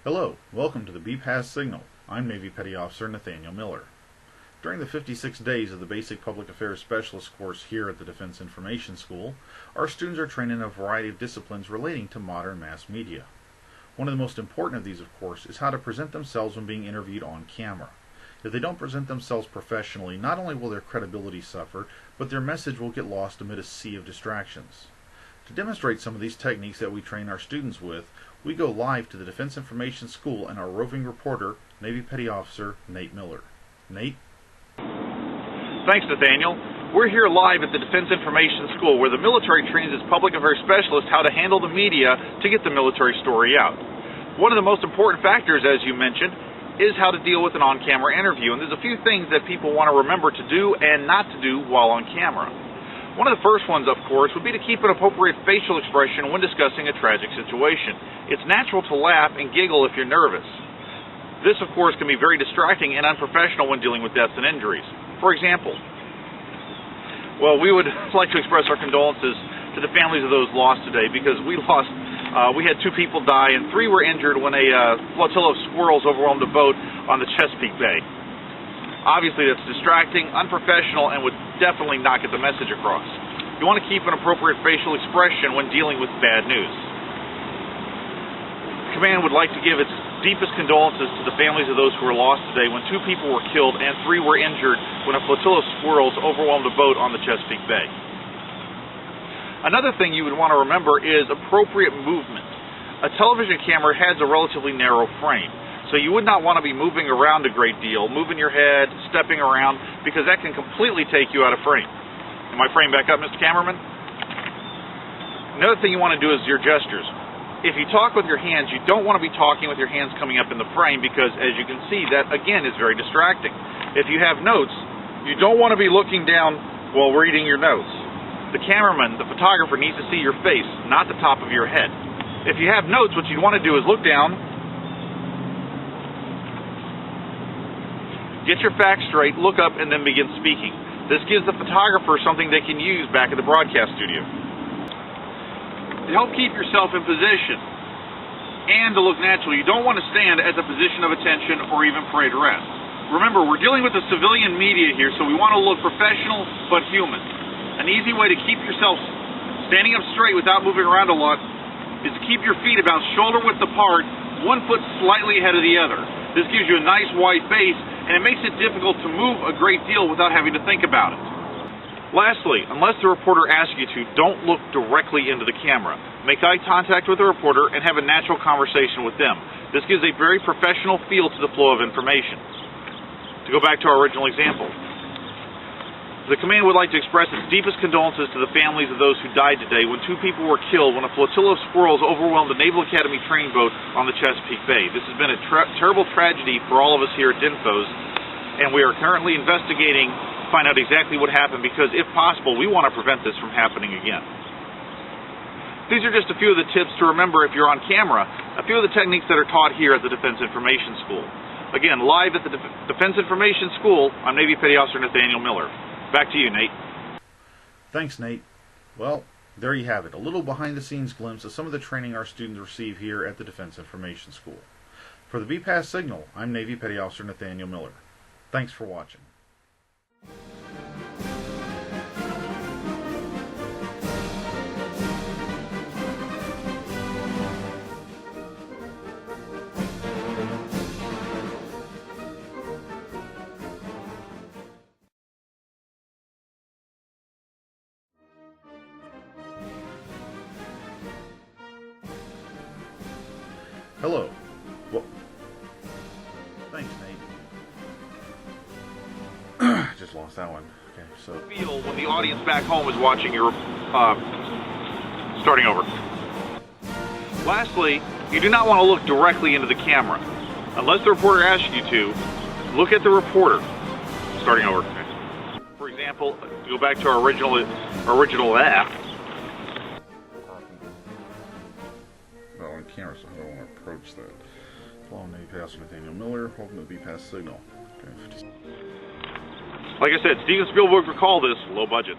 Hello, welcome to the BPASC Signal. I'm Navy Petty Officer Nathaniel Miller. During the 56 days of the Basic Public Affairs Specialist course here at the Defense Information School, our students are trained in a variety of disciplines relating to modern mass media. One of the most important of these, of course, is how to present themselves when being interviewed on camera. If they don't present themselves professionally, not only will their credibility suffer, but their message will get lost amid a sea of distractions. To demonstrate some of these techniques that we train our students with, we go live to the Defense Information School and our roving reporter, Navy Petty Officer Nate Miller. Nate? Thanks, Nathaniel. We're here live at the Defense Information School where the military trains its public affairs specialists how to handle the media to get the military story out. One of the most important factors, as you mentioned, is how to deal with an on-camera interview, and there's a few things that people want to remember to do and not to do while on camera. One of the first ones, of course, would be to keep an appropriate facial expression when discussing a tragic situation. It's natural to laugh and giggle if you're nervous. This, of course, can be very distracting and unprofessional when dealing with deaths and injuries. For example, well, we would like to express our condolences to the families of those lost today because we had 2 people die and 3 were injured when a flotilla of squirrels overwhelmed a boat on the Chesapeake Bay. Obviously, that's distracting, unprofessional, and would definitely not get the message across. You want to keep an appropriate facial expression when dealing with bad news. The command would like to give its deepest condolences to the families of those who were lost today when 2 people were killed and 3 were injured when a flotilla of squirrels overwhelmed a boat on the Chesapeake Bay. Another thing you would want to remember is appropriate movement. A television camera has a relatively narrow frame, so you would not want to be moving around a great deal, moving your head, stepping around, because that can completely take you out of frame. Am I framed back up, Mr. Cameraman? Another thing you want to do is your gestures. If you talk with your hands, you don't want to be talking with your hands coming up in the frame because, as you can see, that, again, is very distracting. If you have notes, you don't want to be looking down while reading your notes. The cameraman, the photographer, needs to see your face, not the top of your head. If you have notes, what you want to do is look down, get your facts straight, look up, and then begin speaking. This gives the photographer something they can use back at the broadcast studio. To help keep yourself in position and to look natural, you don't want to stand at the position of attention or even parade rest. Remember, we're dealing with the civilian media here, so we want to look professional but human. An easy way to keep yourself standing up straight without moving around a lot is to keep your feet about shoulder width apart, 1 foot slightly ahead of the other. This gives you a nice wide base, and it makes it difficult to move a great deal without having to think about it. Lastly, unless the reporter asks you to, don't look directly into the camera. Make eye contact with the reporter and have a natural conversation with them. This gives a very professional feel to the flow of information. To go back to our original example, the command would like to express its deepest condolences to the families of those who died today when 2 people were killed when a flotilla of squirrels overwhelmed the Naval Academy training boat on the Chesapeake Bay. This has been a terrible tragedy for all of us here at DINFOS, and we are currently investigating to find out exactly what happened because, if possible, we want to prevent this from happening again. These are just a few of the tips to remember if you're on camera, a few of the techniques that are taught here at the Defense Information School. Again, live at the Defense Information School, I'm Navy Petty Officer Nathaniel Miller. Back to you, Nate. Thanks, Nate. Well, there you have it, a little behind-the-scenes glimpse of some of the training our students receive here at the Defense Information School. For the BPASC Signal, I'm Navy Petty Officer Nathaniel Miller. Thanks for watching. Hello. Well, thanks, Nate. Just lost that one. Okay, so. Feel when the audience back home is watching your, starting over. Lastly, you do not want to look directly into the camera. Unless the reporter asks you to, look at the reporter. Starting over. Okay. For example, go back to our original app. On camera, so I don't want to approach that. Hello, Navy Petty Officer Nathaniel Miller. Welcome to the BPASC Signal. Okay. Like I said, Steven Spielberg would call this low budget.